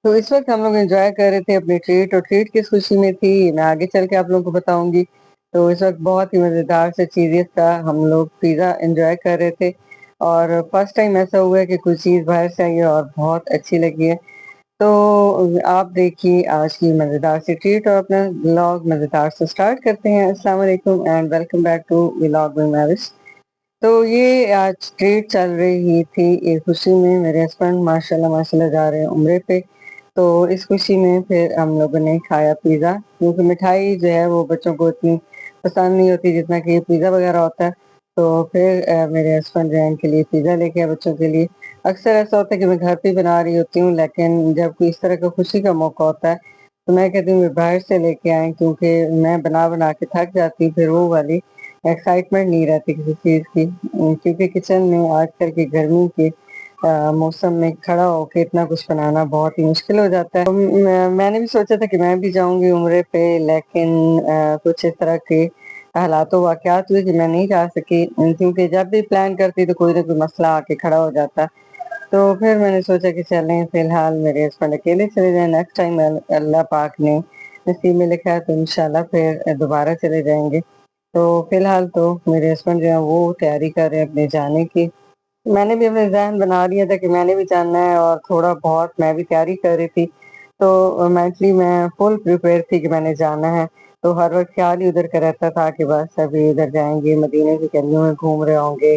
تو इस वक़्त हम लोग एन्जॉय कर रहे थे अपनी ट्रीट और ट्रीट किस खुशी में थी, मैं आगे चल के आप लोगों को बताऊँगी। तो इस वक़्त बहुत ही मज़ेदार सा चीज़ें था, हम लोग पिज़्ज़ा एन्जॉय कर रहे थे और फर्स्ट टाइम ऐसा हुआ है कि कोई चीज़ बाहर से आई है और बहुत अच्छी लगी है। तो आप देखिए आज की मज़ेदार सी ट्रीट और अपना व्लॉग मज़ेदार से स्टार्ट करते हैं। अस्सलाम वालेकुम and welcome back to vlog with Mahwish. तो ये आज ट्रीट चल रही थी एक खुशी में मेरे हस्बैंड माशाल्लाह माशाल्लाह जा रहे हैं उम्रे पे। तो इस खुशी में फिर हम लोगों ने खाया पिज़्ज़ा क्योंकि मिठाई जो है वो बच्चों को इतनी पसंद नहीं होती जितना कि पिज़्ज़ा वगैरह होता है। तो फिर मेरे हस्बैंड जो है इनके लिए पिज़्ज़ा लेके आए बच्चों के लिए। अक्सर ऐसा होता है कि मैं घर पे ही बना रही होती हूँ लेकिन जब कोई इस तरह का खुशी का मौका होता है तो मैं कहती हूँ बाहर से लेके आएँ क्योंकि मैं बना-बना के थक जाती हूँ, फिर वो वाली एक्साइटमेंट नहीं रहती किसी चीज़ की। क्योंकि किचन में आजकल की गर्मी के मौसम में खड़ा होके इतना कुछ बनाना बहुत ही मुश्किल हो जाता है। तो मैंने भी सोचा था कि मैं भी जाऊँगी उम्रे पे लेकिन कुछ इस तरह के हालात वाक़यात हुए कि मैं नहीं जा सकी क्योंकि जब भी प्लान करती तो कोई ना कोई मसला आके खड़ा हो जाता। तो फिर मैंने सोचा कि चलें फ़िलहाल मेरे हस्बैंड अकेले चले जाएँ, नेक्स्ट टाइम अल्लाह पाक ने नसीब में लिखा है तो इंशाल्लाह फिर दोबारा चले जाएँगे। तो फ़िलहाल तो मेरे हस्बैंड जो हैं वो तैयारी कर रहे हैं अपने जाने की। मैंने भी अपने ज़हन बना लिया था कि मैंने भी जाना है और थोड़ा बहुत मैं भी तैयारी कर रही थी। तो मेंटली मैं फुल प्रिपेयर थी कि मैंने जाना है। तो हर वक़्त ख़्याल ही उधर का रहता था कि बस अभी इधर जाएँगे, मदीने की गलियों में घूम रहे होंगे,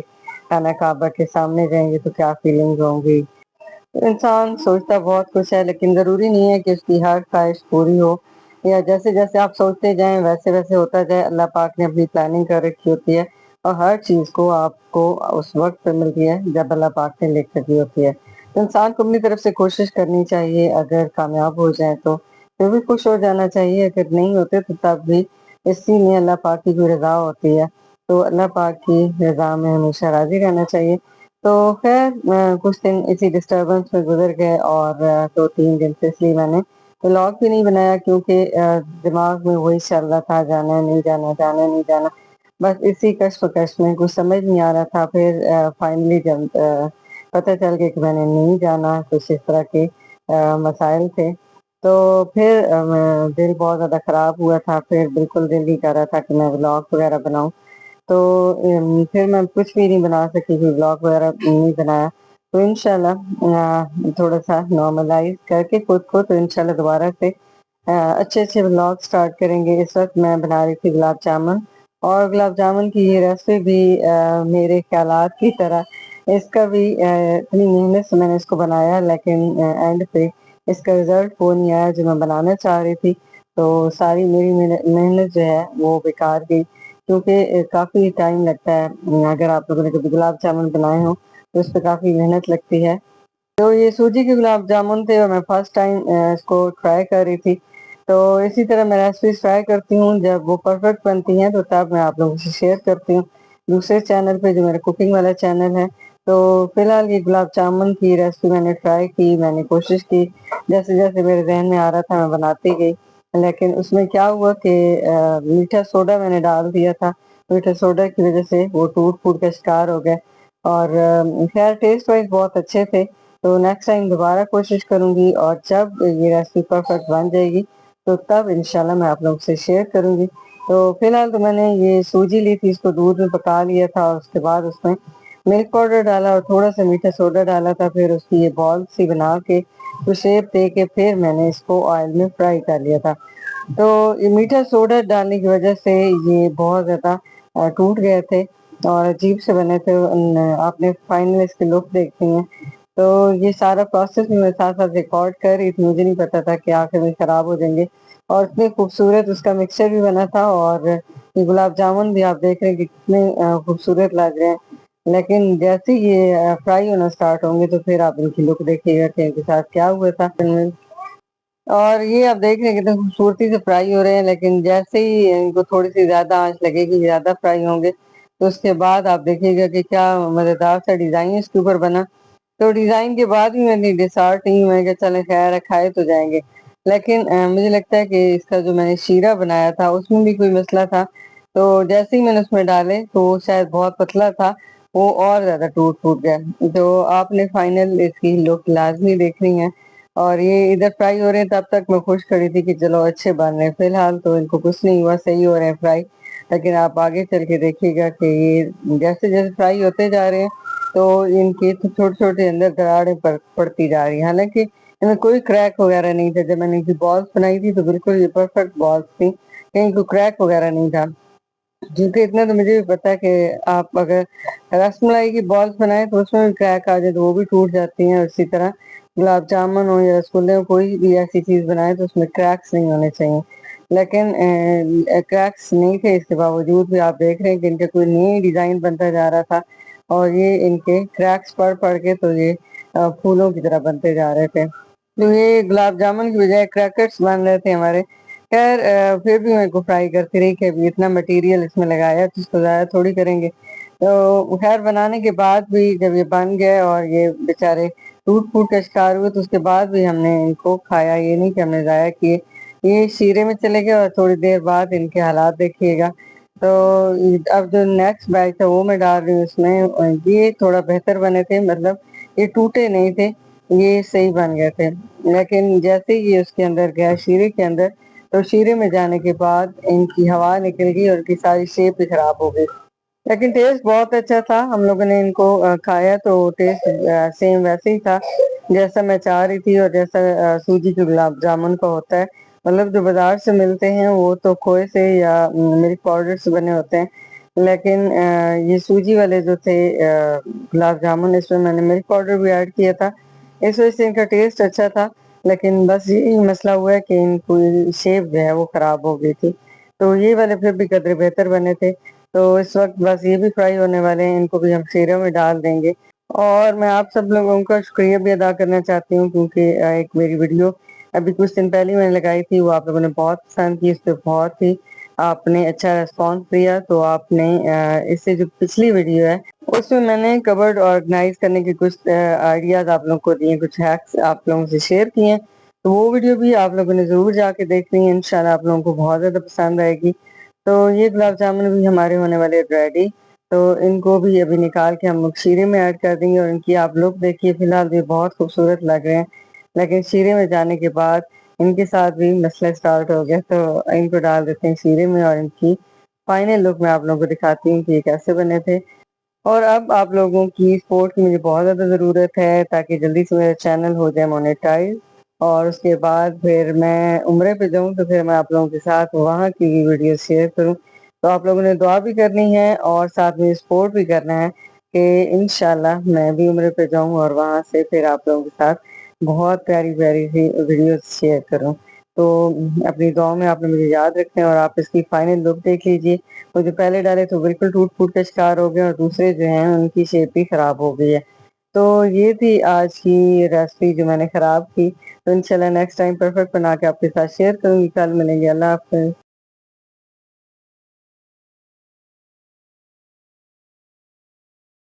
खाना काबा के सामने जाएँगे तो क्या फीलिंग्स होंगी। इंसान सोचता बहुत कुछ है लेकिन ज़रूरी नहीं है कि उसकी हर ख़्वाहिश पूरी हो या जैसे-जैसे आप सोचते जाएँ वैसे-वैसे होता जाए। अल्लाह पाक ने अपनी प्लानिंग कर रखी होती है और हर चीज़ को आपको उस वक़्त पे मिलती है जब अल्लाह पाक ने लिख रखी होती है। तो इंसान को अपनी तरफ से कोशिश करनी चाहिए, अगर कामयाब हो जाए तो फिर भी खुश हो जाना चाहिए, अगर नहीं होते तो तब भी इसी में अल्लाह पाक की जो रज़ा होती है, तो अल्लाह पाक की रज़ा में हमेशा राज़ी रहना चाहिए। तो ख़ैर कुछ दिन इसी डिस्टर्बेंस में गुज़र गए और 2-3 दिन से इसलिए मैंने व्लॉग भी नहीं बनाया क्योंकि दिमाग में वही चल रहा था जाना है, नहीं जाना, जाना है, नहीं जाना। बस इसी कश्मकश में कुछ समझ नहीं आ रहा था फिर फाइनली जब पता चल गया कि मैंने नहीं जाना, कुछ इस तरह के मसाइल थे। तो फिर दिल बहुत ज़्यादा ख़राब हुआ था, फिर बिल्कुल दिल नहीं कर रहा था कि मैं व्लॉग वग़ैरह बनाऊँ। तो फिर मैं कुछ भी नहीं बना सकी, कोई व्लॉग वगैरह नहीं बनाया। तो इंशाल्लाह थोड़ा-सा नॉर्मलाइज़ करके खुद को तो इंशाल्लाह दोबारा से अच्छे-अच्छे व्लॉग स्टार्ट करेंगे। इस वक़्त मैं बना रही थी गुलाब जामुन और गुलाब जामुन की ये रेसिपी भी मेरे ख़्यालात की तरह इसका भी इतनी मेहनत से मैंने इसको बनाया लेकिन एंड पे इसका रिज़ल्ट वो नहीं आया जो मैं बनाना चाह रही थी। तो सारी मेरी मेहनत जो है वो बेकार गई। क्योंकि काफ़ी टाइम लगता है अगर आप लोगों ने कभी गुलाब जामुन बनाए हों, तो उसपे काफ़ी मेहनत लगती है। तो ये सूजी के गुलाब जामुन थे और मैं फर्स्ट टाइम इसको ट्राई कर रही थी। तो इसी तरह मैं रेसिपीज़ ट्राई करती हूँ, जब वो परफेक्ट बनती हैं तो तब मैं आप लोगों से शेयर करती हूँ, दूसरे चैनल पे जो मेरा कुकिंग वाला चैनल है। तो फिलहाल ये गुलाब जामुन की रेसिपी मैंने ट्राई की, मैंने कोशिश की, जैसे-जैसे मेरे ज़हन में आ रहा था मैं बनाती गई। लेकिन उसमें क्या हुआ कि मीठा सोडा मैंने डाल दिया था, मीठा सोडा की वज़ह से वो टूट-फूट का शिकार हो गए और ख़ैर टेस्ट वाइज़ बहुत अच्छे थे। तो नेक्स्ट टाइम दोबारा कोशिश करूँगी और जब ये रेसिपी परफेक्ट बन जाएगी, तो तब इंशाल्लाह मैं आप लोगों से शेयर करूँगी। तो फिलहाल तो मैंने ये सूजी ली थी, इसको दूध में पका लिया था और उसके बाद उसमें मिल्क पाउडर डाला और थोड़ा-सा मीठा सोडा डाला था, फिर उसकी ये बॉल्स सी बना के, तो शेप दे के फिर मैंने इसको ऑयल में फ्राई कर लिया था। तो ये मीठा सोडा डालने की वजह से ये बहुत ज़्यादा टूट गए थे और अजीब से बने थे। आपने फाइनल इसकी लुक देखनी है। तो ये सारा प्रोसेस भी मैं साथ-साथ रिकॉर्ड कर रही थी, मुझे नहीं पता था कि आखिर में खराब हो जाएँगे और इतने खूबसूरत उसका मिक्सचर भी बना था और ये गुलाब जामुन भी आप देख रहे हैं कि कितने खूबसूरत लग रहे हैं। लेकिन जैसे ही ये फ्राई होना स्टार्ट होंगे तो फिर आप इनकी लुक देखिएगा कि इनके साथ क्या हुआ था। और ये आप देख रहे हैं कितनी खूबसूरती से फ्राई हो रहे हैं, लेकिन जैसे ही इनको थोड़ी-सी ज़्यादा आँच लगेगी, ज़्यादा फ्राई होंगे, तो उसके बाद आप देखिएगा कि क्या मज़ेदार सा डिज़ाइन इसके ऊपर बना। तो डिज़ाइन के बाद भी मैं डिसहार्ट नहीं हुई, मैंने कहा चलें खैर है, खाए तो जाएँगे। लेकिन मुझे लगता है कि इसका जो मैंने शीरा बनाया था, उसमें भी कोई मसला था। तो जैसे ही मैंने उसमें डाले, तो वो शायद बहुत पतला था, वो और ज़्यादा टूट-फूट गया। तो आपने फाइनल इसकी लुक लाज़मी देखनी है اور یہ ادھر فرائی ہو رہے ہیں، تب تک میں خوش کھڑی تھی کہ چلو اچھے بن رہے ہیں، فی الحال تو ان کو کچھ نہیں ہوا، صحیح ہو رہے ہیں فرائی، لیکن آپ آگے چل کے دیکھیے گا کہ یہ جیسے جیسے فرائی ہوتے جا رہے ہیں تو ان کی چھوٹے چھوٹے اندر دراڑیں پڑتی جا رہی ہیں، حالانکہ ان میں کوئی کریک وغیرہ نہیں تھا۔ جب میں نے ان کی بالز بنائی تھی تو بالکل یہ پرفیکٹ بالز تھی، کہیں کوئی کریک وغیرہ نہیں تھا، کیونکہ اتنا تو مجھے بھی پتا ہے کہ آپ اگر رس ملائی کی بالز بنائیں تو اس میں بھی کریک آ جائے تو وہ بھی ٹوٹ جاتی ہیں، اسی طرح گلاب جامن ہو یا رسگلے ہو، کوئی بھی ایسی چیز بنائے تو اس میں کریکس نہیں ہونے چاہیے، لیکن کریکس نہیں تھے، اس کے باوجود بھی آپ دیکھ رہے ہیں کہ ان کا کوئی نئی ڈیزائن بنتا جا رہا تھا اور یہ ان کے کریکس پڑ کے تو یہ پھولوں کی طرح بنتے جا رہے تھے، تو یہ گلاب جامن کی بجائے کریکرز بن رہے تھے ہمارے۔ خیر پھر بھی میں کو فرائی کرتی رہی کہ ابھی اتنا مٹیریل اس میں لگایا تو اس کو ضائع تھوڑی کریں گے، تو خیر بنانے کے بعد بھی جب یہ بن گئے اور یہ بیچارے ٹوٹ پھوٹ کا شکار ہوئے تو اس کے بعد بھی ہم نے ان کو کھایا، یہ نہیں کہ ہم نے ضائع کیے، یہ شیرے میں چلے گئے اور تھوڑی دیر بعد ان کے حالات دیکھیے گا۔ تو اب جو نیکسٹ بیچ ہے وہ میں ڈال رہی ہوں اس میں، یہ تھوڑا بہتر بنے تھے، مطلب یہ ٹوٹے نہیں تھے، یہ صحیح بن گئے تھے، لیکن جیسے ہی یہ اس کے اندر گیا شیرے کے اندر تو شیرے میں جانے کے بعد ان کی ہوا نکل گئی اور ان کی ساری شیپ ہی خراب ہو گئی، لیکن ٹیسٹ بہت اچھا تھا۔ ہم لوگوں نے ان کو کھایا تو ٹیسٹ سیم ویسے ہی تھا جیسا میں چاہ رہی تھی اور جیسا سوجی کے گلاب جامن کا ہوتا ہے، مطلب جو بازار سے ملتے ہیں وہ تو کھوئے سے یا ملک پاؤڈر سے بنے ہوتے ہیں، لیکن یہ سوجی والے جو تھے گلاب جامن، اس میں نے ملک پاؤڈر بھی ایڈ کیا تھا، اس وجہ سے ان کا ٹیسٹ اچھا تھا، لیکن بس یہی مسئلہ ہوا ہے کہ ان کی شیپ جو ہے وہ خراب ہو گئی تھی، تو یہ والے پھر بھی قدرے بہتر بنے تھے۔ تو اس وقت بس یہ بھی فرائی ہونے والے ہیں، ان کو بھی ہم شیرے میں ڈال دیں گے، اور میں آپ سب لوگوں کا شکریہ بھی ادا کرنا چاہتی ہوں کیونکہ ایک میری ویڈیو ابھی کچھ دن پہلے میں نے لگائی تھی، وہ آپ لوگوں نے بہت پسند کی، اس پہ بہت ہی آپ نے اچھا ریسپانس دیا، تو آپ نے اس سے جو پچھلی ویڈیو ہے اس میں نے کبرڈ آرگنائز کرنے کے کچھ آئیڈیاز آپ لوگوں کو دیے، کچھ ہیکس آپ لوگوں سے شیئر کیے ہیں، تو وہ ویڈیو بھی آپ لوگوں نے ضرور جا کے دیکھنی ہے، انشاءاللہ آپ لوگوں کو بہت زیادہ پسند آئے گی۔ تو یہ گلاب جامن بھی ہمارے ہونے والے ریڈی، تو ان کو بھی ابھی نکال کے ہم لوگ شیرے میں ایڈ کر دیں گے، اور ان کی آپ لوگ دیکھیے فی الحال یہ بہت خوبصورت لگ رہے ہیں، لیکن شیرے میں جانے کے بعد ان کے ساتھ بھی مسئلہ سٹارٹ ہو گیا، تو ان کو ڈال دیتے ہیں شیرے میں اور ان کی فائنل لک میں آپ لوگوں کو دکھاتی ہوں کہ یہ کیسے بنے تھے۔ اور اب آپ لوگوں کی سپورٹ کی مجھے بہت زیادہ ضرورت ہے تاکہ جلدی سے میرا چینل ہو جائے مونیٹائز، اور اس کے بعد پھر میں عمرے پہ جاؤں تو پھر میں آپ لوگوں کے ساتھ وہاں کی ویڈیو شیئر کروں، تو آپ لوگوں نے دعا بھی کرنی ہے اور ساتھ میں سپورٹ بھی کرنا ہے کہ انشاءاللہ میں بھی عمرے پہ جاؤں اور وہاں سے پھر آپ لوگوں کے ساتھ بہت پیاری پیاری سی ویڈیوز شیئر کروں۔ تو اپنی دعاؤں میں آپ نے مجھے یاد رکھنا ہے، اور آپ اس کی فائنل لک دیکھ لیجیے، وہ جو پہلے ڈالے تو بالکل ٹوٹ پھوٹ کا شکار ہو گیا اور دوسرے جو ہیں ان کی شیپ بھی خراب ہو گئی ہے۔ تو یہ تھی آج کی ریسپی جو میں نے خراب کی، تو انشاءاللہ نیکسٹ ٹائم پرفیکٹ بنا کے آپ کے ساتھ شیئر کروں گی۔ کل ملیں گے، اللہ حافظ۔